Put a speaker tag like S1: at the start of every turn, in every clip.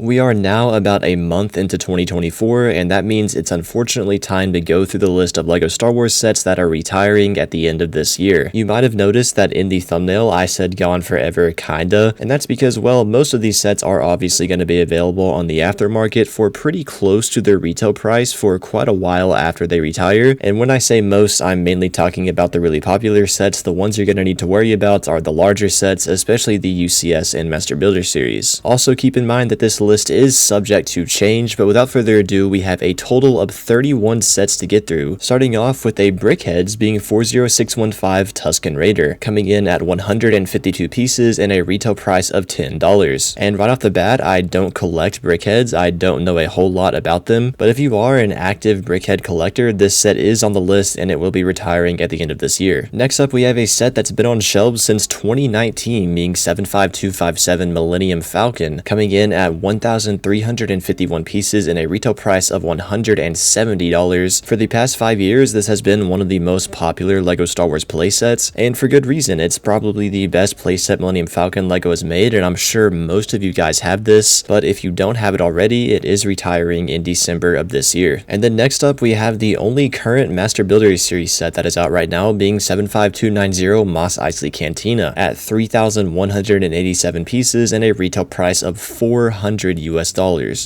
S1: We are now about a month into 2024, and that means it's unfortunately time to go through the list of LEGO Star Wars sets that are retiring at the end of this year. You might have noticed that in the thumbnail I said gone forever kinda, and that's because, well, most of these sets are obviously going to be available on the aftermarket for pretty close to their retail price for quite a while after they retire. And when I say most, I'm mainly talking about the really popular sets. The ones you're going to need to worry about are the larger sets, especially the UCS and Master Builder series. Also keep in mind that this list is subject to change, but without further ado, we have a total of 31 sets to get through, starting off with a Brickheads being 40615 Tusken Raider, coming in at 152 pieces and a retail price of $10. And right off the bat, I don't collect Brickheads, I don't know a whole lot about them, but if you are an active Brickhead collector, this set is on the list and it will be retiring at the end of this year. Next up, we have a set that's been on shelves since 2019, being 75257 Millennium Falcon, coming in at 1,351 pieces and a retail price of $170. For the past 5 years, this has been one of the most popular LEGO Star Wars playsets, and for good reason. It's probably the best playset Millennium Falcon LEGO has made, and I'm sure most of you guys have this, but if you don't have it already, it is retiring in December of this year. And then next up, we have the only current Master Builder series set that is out right now, being 75290 Mos Eisley Cantina at 3,187 pieces and a retail price of $400 US.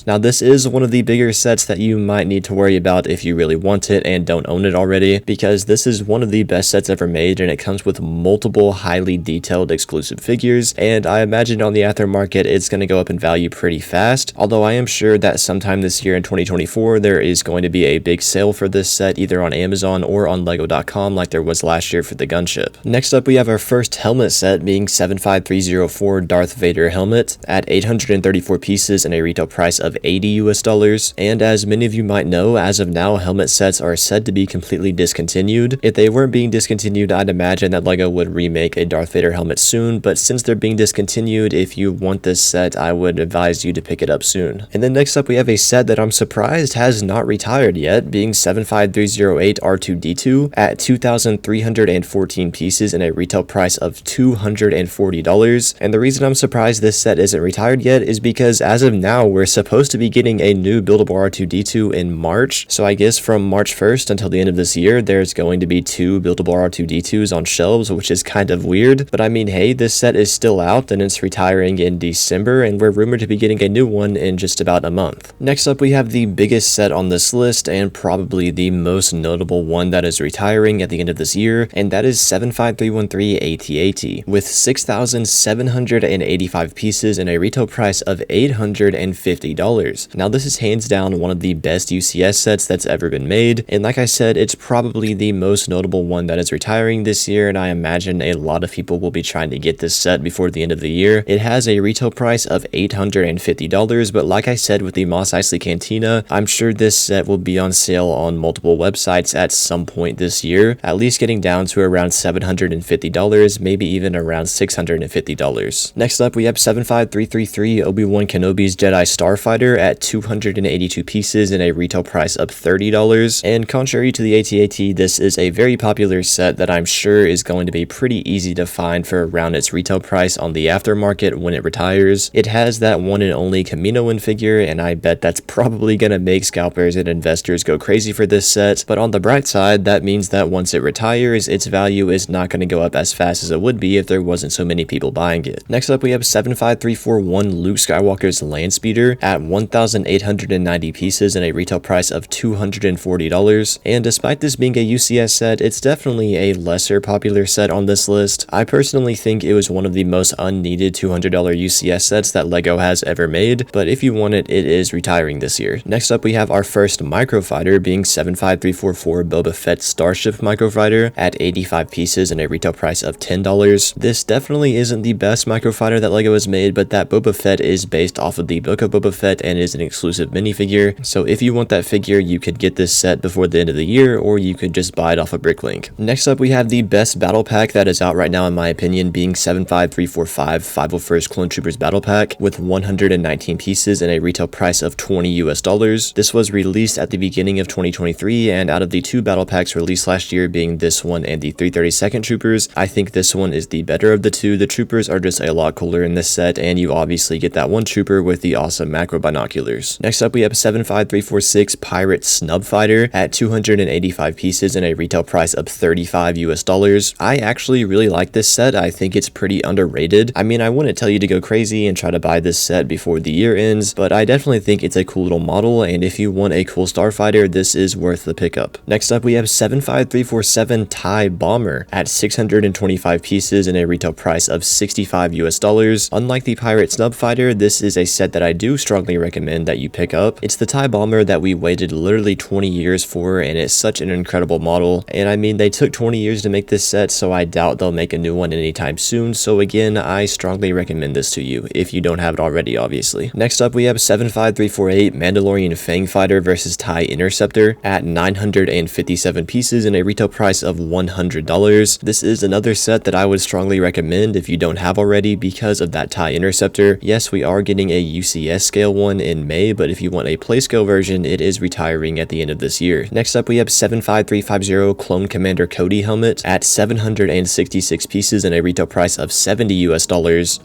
S1: Now this is one of the bigger sets that you might need to worry about if you really want it and don't own it already, because this is one of the best sets ever made and it comes with multiple highly detailed exclusive figures, and I imagine on the aftermarket it's going to go up in value pretty fast, although I am sure that sometime this year in 2024 there is going to be a big sale for this set either on Amazon or on lego.com like there was last year for the gunship. Next up, we have our first helmet set being 75304 Darth Vader helmet at 834 pieces and a retail price of $80 US. And as many of you might know, as of now, helmet sets are said to be completely discontinued. If they weren't being discontinued, I'd imagine that LEGO would remake a Darth Vader helmet soon, but since they're being discontinued, if you want this set, I would advise you to pick it up soon. And then next up, we have a set that I'm surprised has not retired yet, being 75308 R2D2 at 2,314 pieces and a retail price of $240. And the reason I'm surprised this set isn't retired yet is because as of now, we're supposed to be getting a new buildable R2D2 in March, so I guess from March 1st until the end of this year, there's going to be 2 buildable R2D2s on shelves, which is kind of weird, but I mean, hey, this set is still out and it's retiring in December, and we're rumored to be getting a new one in just about a month. Next up, we have the biggest set on this list, and probably the most notable one that is retiring at the end of this year, and that is 75313 AT-AT, with 6,785 pieces and a retail price of $850. Now this is hands down one of the best UCS sets that's ever been made, and like I said, it's probably the most notable one that is retiring this year, and I imagine a lot of people will be trying to get this set before the end of the year. It has a retail price of $850, but like I said with the Mos Eisley Cantina, I'm sure this set will be on sale on multiple websites at some point this year, at least getting down to around $750, maybe even around $650. Next up, we have 75333 Obi-Wan Kenobi's Jedi Starfighter at 282 pieces and a retail price of $30. And contrary to the AT-AT, this is a very popular set that I'm sure is going to be pretty easy to find for around its retail price on the aftermarket when it retires. It has that one and only Kaminoan figure, and I bet that's probably going to make scalpers and investors go crazy for this set, but on the bright side, that means that once it retires, its value is not going to go up as fast as it would be if there wasn't so many people buying it. Next up, we have 75341 Luke Skywalker's Landspeeder at 1,890 pieces and a retail price of $240. And despite this being a UCS set, it's definitely a lesser popular set on this list. I personally think it was one of the most unneeded $200 UCS sets that LEGO has ever made, but if you want it, it is retiring this year. Next up, we have our first microfighter being 75344 Boba Fett Starship Microfighter at 85 pieces and a retail price of $10. This definitely isn't the best microfighter that LEGO has made, but that Boba Fett is based off of the Book of Boba Fett and is an exclusive minifigure, so if you want that figure, you could get this set before the end of the year, or you could just buy it off of Bricklink. Next up, we have the best battle pack that is out right now in my opinion, being 75345 501st Clone Troopers Battle Pack with 119 pieces and a retail price of $20 US. This was released at the beginning of 2023, and out of the 2 battle packs released last year, being this one and the 332nd Troopers, I think this one is the better of the 2. The Troopers are just a lot cooler in this set, and you obviously get that one trooper with the awesome macro binoculars. Next up, we have 75346 Pirate Snub Fighter at 285 pieces and a retail price of $35 US. I actually really like this set. I think it's pretty underrated. I mean, I wouldn't tell you to go crazy and try to buy this set before the year ends, but I definitely think it's a cool little model, and if you want a cool starfighter, this is worth the pickup. Next up, we have 75347 TIE Bomber at 625 pieces and a retail price of $65 US. Unlike the Pirate Snub Fighter, this is a set that I do strongly recommend that you pick up. It's the TIE Bomber that we waited literally 20 years for, and it's such an incredible model. And I mean, they took 20 years to make this set, so I doubt they'll make a new one anytime soon. So again, I strongly recommend this to you if you don't have it already, obviously. Next up, we have 75348 Mandalorian Fang Fighter versus TIE Interceptor at 957 pieces and a retail price of $100. This is another set that I would strongly recommend if you don't have already because of that TIE Interceptor. Yes, we are getting a UCS scale one in May, but if you want a play scale version, it is retiring at the end of this year. Next up, we have 75350 Clone Commander Cody helmet at 766 pieces and a retail price of $70 US.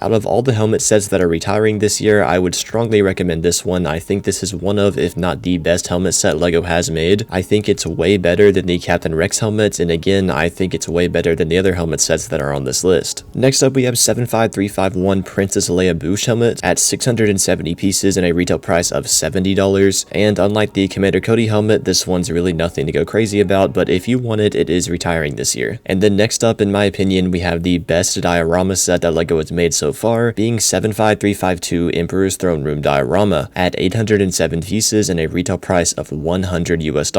S1: Out of all the helmet sets that are retiring this year, I would strongly recommend this one. I think this is one of, if not the best helmet set LEGO has made. I think it's way better than the Captain Rex helmets, and again, I think it's way better than the other helmet sets that are on this list. Next up, we have 75351 Princess Leia Bouche helmet at 670 pieces and a retail price of $70. And unlike the Commander Cody helmet, this one's really nothing to go crazy about, but if you want it, it is retiring this year. And then next up, in my opinion, we have the best diorama set that LEGO has made so far, being 75352 Emperor's Throne Room diorama at 807 pieces and a retail price of $100 US.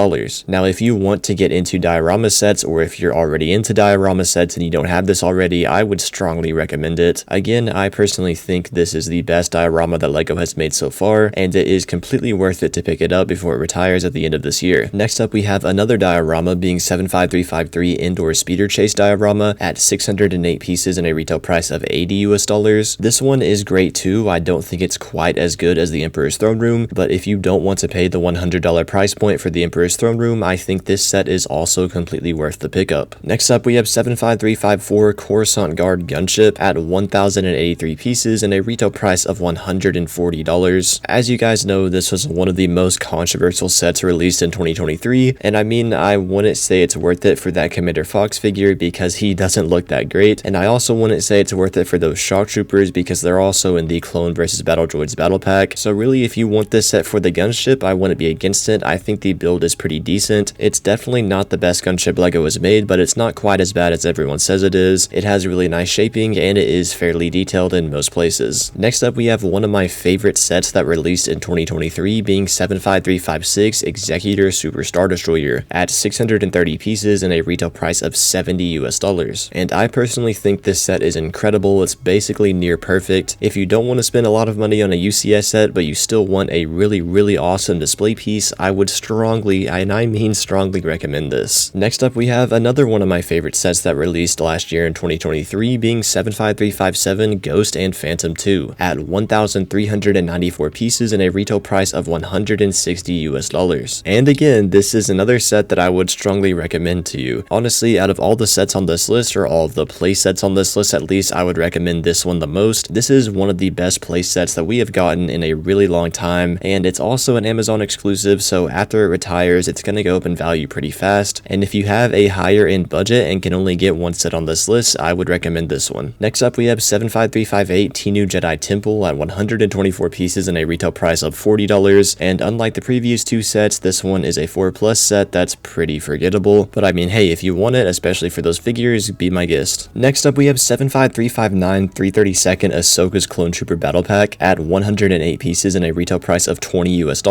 S1: Now, if you want to get into diorama sets, or if you're already into diorama sets and you don't have this already, I would strongly recommend it. Again, I personally think this is the best diorama that LEGO has made so far, and it is completely worth it to pick it up before it retires at the end of this year. Next up, we have another diorama being 75353 Indoor Speeder Chase diorama at 608 pieces and a retail price of $80 US. This one is great too. I don't think it's quite as good as the Emperor's Throne Room, but if you don't want to pay the $100 price point for the Emperor's Throne Room, I think this set is also completely worth the pickup. Next up, we have 75354 Coruscant Guard Gunship at 1,083 pieces and a retail price of $140. As you guys know, this was one of the most controversial sets released in 2023, and I mean, I wouldn't say it's worth it for that Commander Fox figure because he doesn't look that great, and I also wouldn't say it's worth it for those Shock Troopers because they're also in the Clone vs. Battle Droids battle pack. So really, if you want this set for the gunship, I wouldn't be against it. I think the build is pretty decent. It's definitely not the best gunship LEGO has made, but it's not quite as bad as everyone says it is. It has really nice shaping, and it is fairly detailed in most places. Next up, we have one of my favorite sets that released in 2023, being 75356 Executor Super Star Destroyer at 630 pieces and a retail price of $70 US. And I personally think this set is incredible. It's basically near perfect. If you don't want to spend a lot of money on a UCS set, but you still want a really awesome display piece, I would strongly, and I mean strongly, recommend this. Next up, we have another one of my favorite sets that released last year in 2023, being 75357 Ghost and Phantom 2 at 1,394 pieces and a retail price of $160 US. And again, this is another set that I would strongly recommend to you. Honestly, out of all the sets on this list, or all of the play sets on this list at least, I would recommend this one the most. This is one of the best play sets that we have gotten in a really long time, and it's also an Amazon exclusive, so after it retires, it's going to go up in value pretty fast. And if you have a higher end budget and can only get one set on this list, I would recommend this one. Next up, we have 75358 Tenu Jedi Temple at 124 pieces and a retail price of $40. And unlike the previous two sets, this one is a 4+ set that's pretty forgettable. But I mean, hey, if you want it, especially for those figures, be my guest. Next up, we have 75359 332nd Ahsoka's Clone Trooper Battle Pack at 108 pieces and a retail price of $20 US.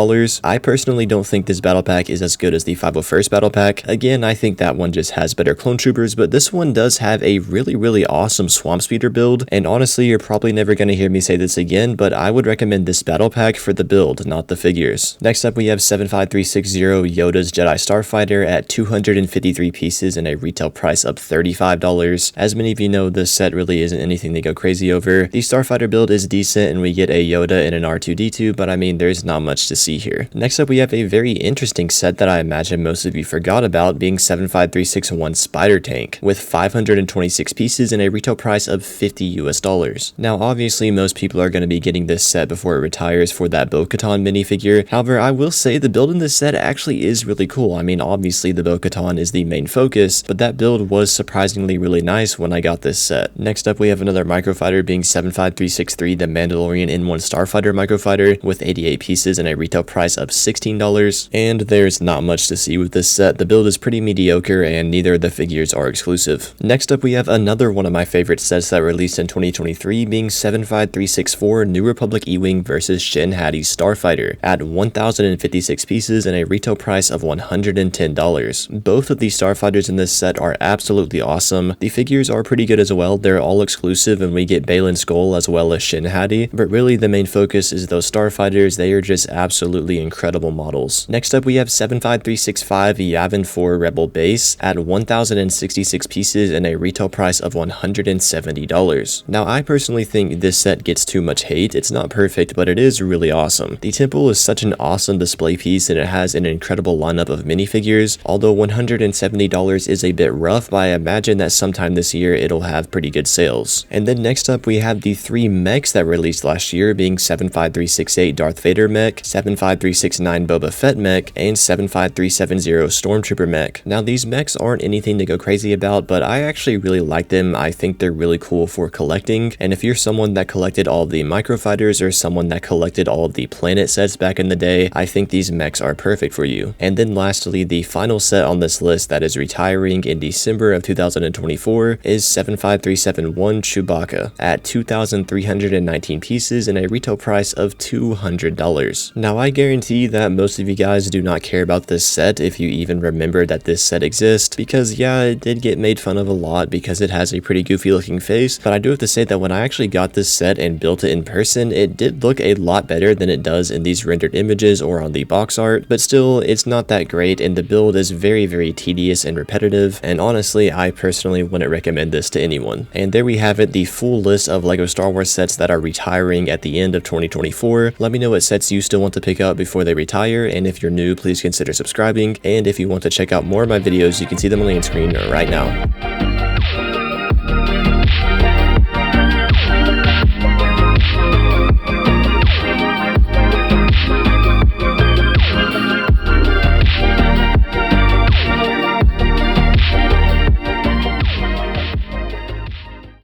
S1: I personally don't think this battle pack is as good as the 501st Battle Pack. Again, I think that one just has better Clone Troopers, but this one does have a really awesome Swamp Speeder build, and honestly, you're probably never going to hear me say this again, but I would recommend this battle pack for the build, not the figures. Next up, we have 75360 Yoda's Jedi Starfighter at 253 pieces and a retail price of $35. As many of you know, this set really isn't anything to go crazy over. The Starfighter build is decent, and we get a Yoda and an R2-D2, but I mean, there's not much to see here. Next up, we have a very interesting set that I imagine most of you forgot about, being 75361 Spider Tank with 526 pieces and a retail price of $50 US. Now, obviously, most people are going to be getting getting this set before it retires for that Bo-Katan minifigure. However, I will say the build in this set actually is really cool. I mean, obviously the Bo-Katan is the main focus, but that build was surprisingly really nice when I got this set. Next up, we have another microfighter being 75363, the Mandalorian N1 Starfighter microfighter with 88 pieces and a retail price of $16. And there's not much to see with this set. The build is pretty mediocre and neither of the figures are exclusive. Next up, we have another one of my favorite sets that released in 2023 being 75364 New Republic E-Wing vs Shin Hati's Starfighter at 1,056 pieces and a retail price of $110. Both of these Starfighters in this set are absolutely awesome. The figures are pretty good as well. They're all exclusive and we get Baylan Skoll as well as Shin Hati, but really the main focus is those Starfighters. They are just absolutely incredible models. Next up, we have 75365 Yavin 4 Rebel Base at 1,066 pieces and a retail price of $170. Now, I personally think this set gets too much hate. It's not perfect, but it is really awesome. The temple is such an awesome display piece and it has an incredible lineup of minifigures. Although $170 is a bit rough, but I imagine that sometime this year it'll have pretty good sales. And then next up, we have the 3 mechs that released last year being 75368 Darth Vader mech, 75369 Boba Fett mech, and 75370 Stormtrooper mech. Now, these mechs aren't anything to go crazy about, but I actually really like them. I think they're really cool for collecting, and if you're someone that collected all of the microfighters or someone that collected all of the planet sets back in the day, I think these mechs are perfect for you. And then lastly, the final set on this list that is retiring in December of 2024 is 75371 Chewbacca at 2,319 pieces and a retail price of $200. Now, I guarantee that most of you guys do not care about this set if you even remember that this set exists, because yeah, it did get made fun of a lot because it has a pretty goofy looking face, but I do have to say that when I actually got this set and built it in person, it did look a lot better than it does in these rendered images or on the box art, but still, it's not that great and the build is very tedious and repetitive, and honestly, I personally wouldn't recommend this to anyone. And there we have it, the full list of LEGO Star Wars sets that are retiring at the end of 2024. Let me know what sets you still want to pick up before they retire, and if you're new, please consider subscribing, and if you want to check out more of my videos, you can see them on the screen right now.